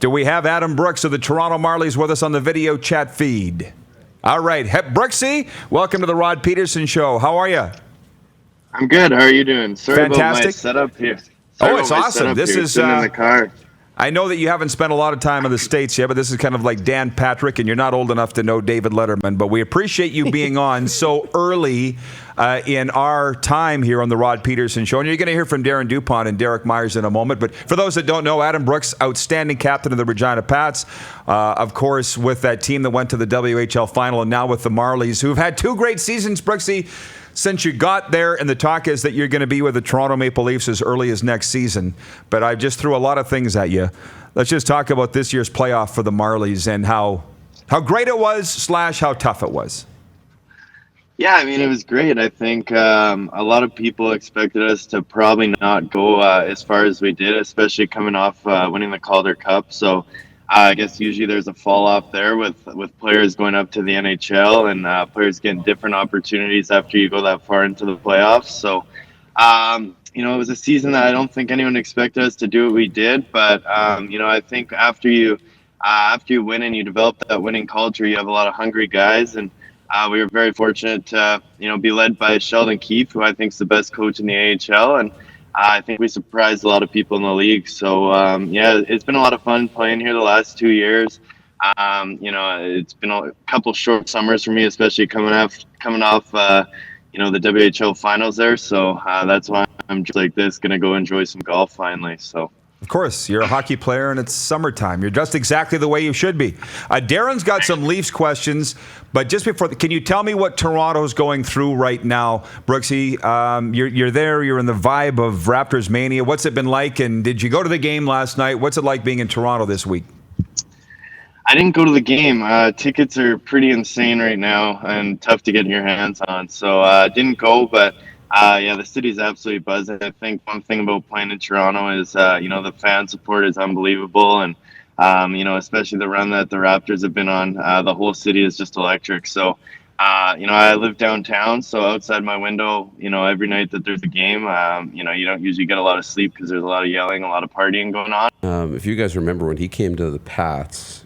Do we have Adam Brooks of the Toronto Marlies with us on the video chat feed? All right. Brooksy, welcome to the Rod Pedersen Show. How are you? I'm good. How are you doing? Sorry Fantastic. about my setup here. It's awesome. This is sitting in the car. I know that you haven't spent a lot of time in the States yet, but this is kind of like Dan Patrick, and you're not old enough to know David Letterman, but we appreciate you being on so early in our time here on the Rod Pedersen Show. And you're going to hear from Darren DuPont and Derek Myers in a moment. But for those that don't know, Adam Brooks, outstanding captain of the Regina Pats, of course, with that team that went to the WHL final, and now with the Marlies, who've had 2 great seasons, Brooksy, since you got there, and the talk is that you're going to be with the Toronto Maple Leafs as early as next season. But I just threw a lot of things at you. Let's just talk about this year's playoff for the Marlies and how great it was / how tough it was. Yeah, I mean, it was great. I think a lot of people expected us to probably not go as far as we did, especially coming off winning the Calder Cup. So I guess usually there's a fall off there with players going up to the NHL and players getting different opportunities after you go that far into the playoffs. So, it was a season that I don't think anyone expected us to do what we did. But, I think after you win and you develop that winning culture, you have a lot of hungry guys. And we were very fortunate to, be led by Sheldon Keefe, who I think is the best coach in the AHL. And I think we surprised a lot of people in the league. So, it's been a lot of fun playing here the last 2 years. It's been a couple short summers for me, especially coming off, the WHL finals there. So that's why I'm just like this, going to go enjoy some golf finally. So. Of course, you're a hockey player and it's summertime. You're dressed exactly the way you should be. Darren's got some Leafs questions, but just before, can you tell me what Toronto's going through right now, Brooksy? You're there, you're in the vibe of Raptors mania. What's it been like, and did you go to the game last night? What's it like being in Toronto this week? I didn't go to the game. Tickets are pretty insane right now and tough to get your hands on. So I didn't go, but the city's absolutely buzzing. I think one thing about playing in Toronto is, the fan support is unbelievable. And, especially the run that the Raptors have been on, the whole city is just electric. So, I live downtown. So outside my window, every night that there's a game, you don't usually get a lot of sleep because there's a lot of yelling, a lot of partying going on. If you guys remember when he came to the Pats,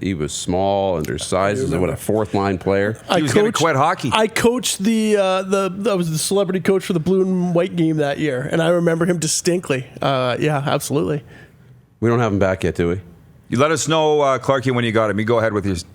he was small, undersized. He was a 4th-line player. He was going to quit hockey. I coached I was the celebrity coach for the blue and white game that year, and I remember him distinctly. Yeah, absolutely. We don't have him back yet, do we? You let us know, Clarkie, when you got him. You go ahead with yours.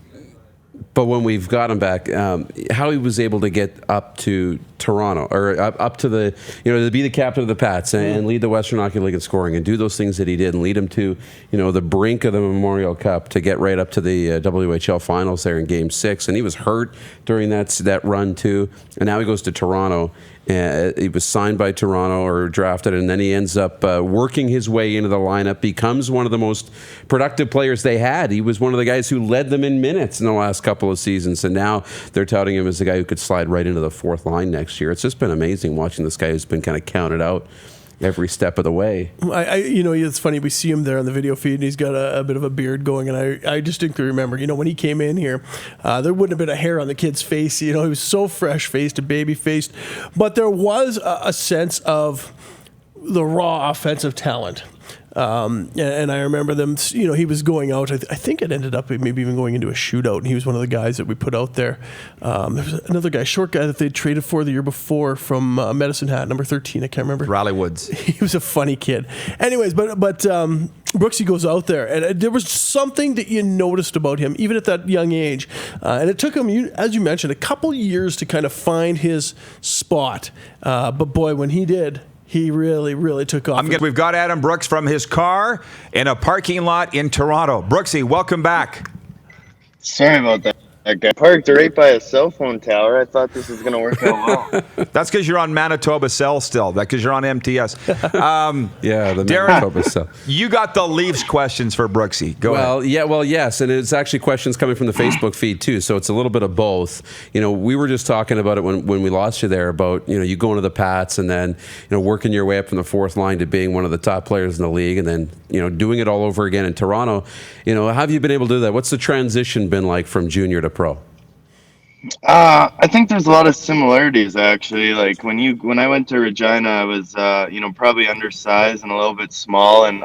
But when we've got him back, how he was able to get up to Toronto or up to the, to be the captain of the Pats and lead the Western Hockey League in scoring and do those things that he did and lead him to, the brink of the Memorial Cup to get right up to the WHL finals there in Game 6. And he was hurt during that run too. And now he goes to Toronto. He was signed by Toronto or drafted, and then he ends up working his way into the lineup, becomes one of the most productive players they had. He was one of the guys who led them in minutes in the last couple of seasons, and now they're touting him as the guy who could slide right into the 4th line next year. It's just been amazing watching this guy who's been kind of counted out every step of the way. It's funny. We see him there on the video feed, and he's got a bit of a beard going. And I distinctly remember, when he came in here, there wouldn't have been a hair on the kid's face. He was so fresh-faced and baby-faced. But there was a sense of the raw offensive talent. And I remember them, he was going out. I think it ended up maybe even going into a shootout, and he was one of the guys that we put out there. There was another guy, short guy that they traded for the year before from Medicine Hat, number 13. I can't remember. Riley Woods. He was a funny kid. Anyways, but Brooksy goes out there, and there was something that you noticed about him, even at that young age. And it took him, as you mentioned, a couple years to kind of find his spot. But boy, when he did, he really, really took off. We've got Adam Brooks from his car in a parking lot in Toronto. Brooksy, welcome back. Sorry about that. I parked right by a cell phone tower. I thought this was going to work out well. That's because you're on Manitoba Cell still. That's because you're on MTS. The Darren, Manitoba Cell. You got the Leafs questions for Brooksy. Go ahead. Yes, and it's actually questions coming from the Facebook feed too, so it's a little bit of both. We were just talking about it when we lost you there about, you going to the Pats and then, working your way up from the 4th line to being one of the top players in the league and then, doing it all over again in Toronto. How have you been able to do that? What's the transition been like from junior to pro? I think there's a lot of similarities actually. Like when I went to Regina, I was probably undersized and a little bit small, and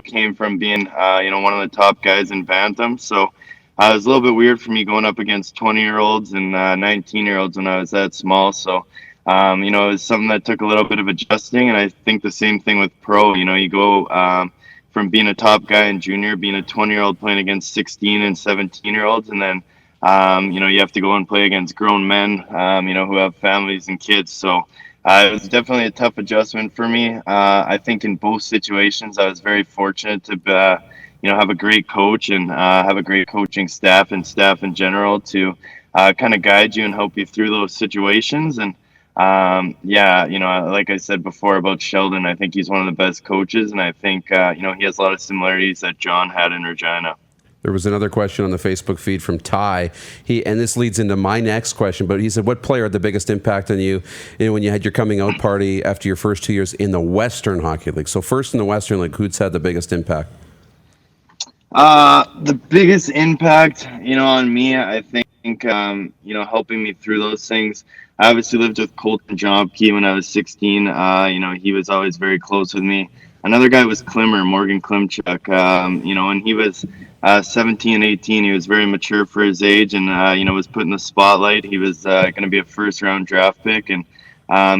came from being one of the top guys in bantam. So it was a little bit weird for me going up against 20-year-olds and 19-year-olds when I was that small. So it was something that took a little bit of adjusting, and I think the same thing with pro. You go from being a top guy in junior, being a 20-year-old playing against 16 and 17-year-olds, and then you have to go and play against grown men, who have families and kids. So it was definitely a tough adjustment for me. I think in both situations, I was very fortunate to, have a great coach and have a great coaching staff and staff in general to kind of guide you and help you through those situations. And like I said before about Sheldon, I think he's one of the best coaches, and I think he has a lot of similarities that John had in Regina. There was another question on the Facebook feed from Ty. And this leads into my next question, but he said, what player had the biggest impact on you, when you had your coming out party after your first 2 years in the Western Hockey League? So first in the Western League, who's had the biggest impact? The biggest impact, on me, I think, helping me through those things. I obviously lived with Colton Jobkey when I was 16. He was always very close with me. Another guy was Morgan Klimchuk. When he was 17, 18, he was very mature for his age and, was put in the spotlight. He was going to be a first-round draft pick, and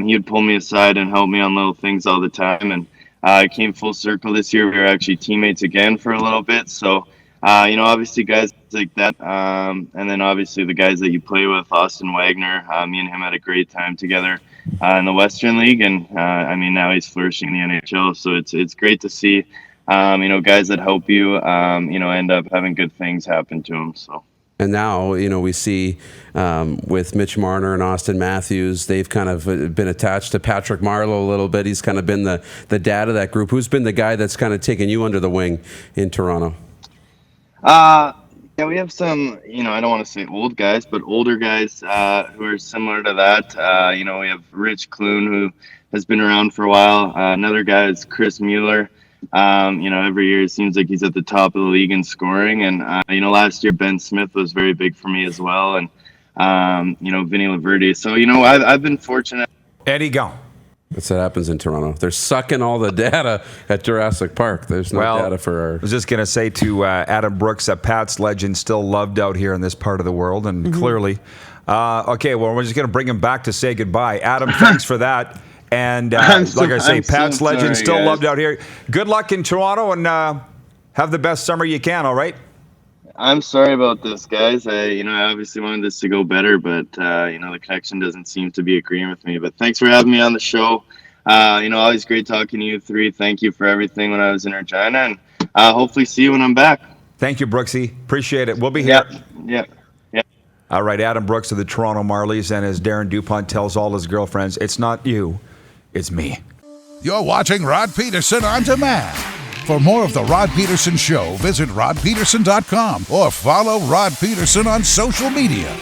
he would pull me aside and help me on little things all the time. And it came full circle this year. We were actually teammates again for a little bit. So, obviously guys like that. And then obviously the guys that you play with, Austin Wagner, me and him had a great time together in the Western League. And now he's flourishing in the NHL. So it's great to see, guys that help you, end up having good things happen to them. So. And now, we see with Mitch Marner and Austin Matthews, they've kind of been attached to Patrick Marleau a little bit. He's kind of been the dad of that group. Who's been the guy that's kind of taken you under the wing in Toronto? Yeah, we have some, I don't want to say old guys, but older guys who are similar to that. We have Rich Clune, who has been around for a while. Another guy is Chris Mueller. Every year it seems like he's at the top of the league in scoring. And, last year Ben Smith was very big for me as well. And, Vinny Laverty. So, I've been fortunate. Eddie, go. That's what happens in Toronto. They're sucking all the data at Jurassic Park. There's no data for our... I was just going to say to Adam Brooks, a Pats legend, still loved out here in this part of the world, and clearly. Okay, well, we're just going to bring him back to say goodbye. Adam, thanks for that. And like I say, Pats legend, still loved out here. Good luck in Toronto, and have the best summer you can, all right? I'm sorry about this, guys. I obviously wanted this to go better, but the connection doesn't seem to be agreeing with me. But thanks for having me on the show. Always great talking to you three. Thank you for everything when I was in Regina, and hopefully see you when I'm back. Thank you, Brooksy. Appreciate it. We'll be here. Yeah. All right, Adam Brooks of the Toronto Marlies, and as Darren DuPont tells all his girlfriends, it's not you, it's me. You're watching Rod Pedersen On Demand. For more of The Rod Pedersen Show, visit rodpedersen.com or follow Rod Pedersen on social media.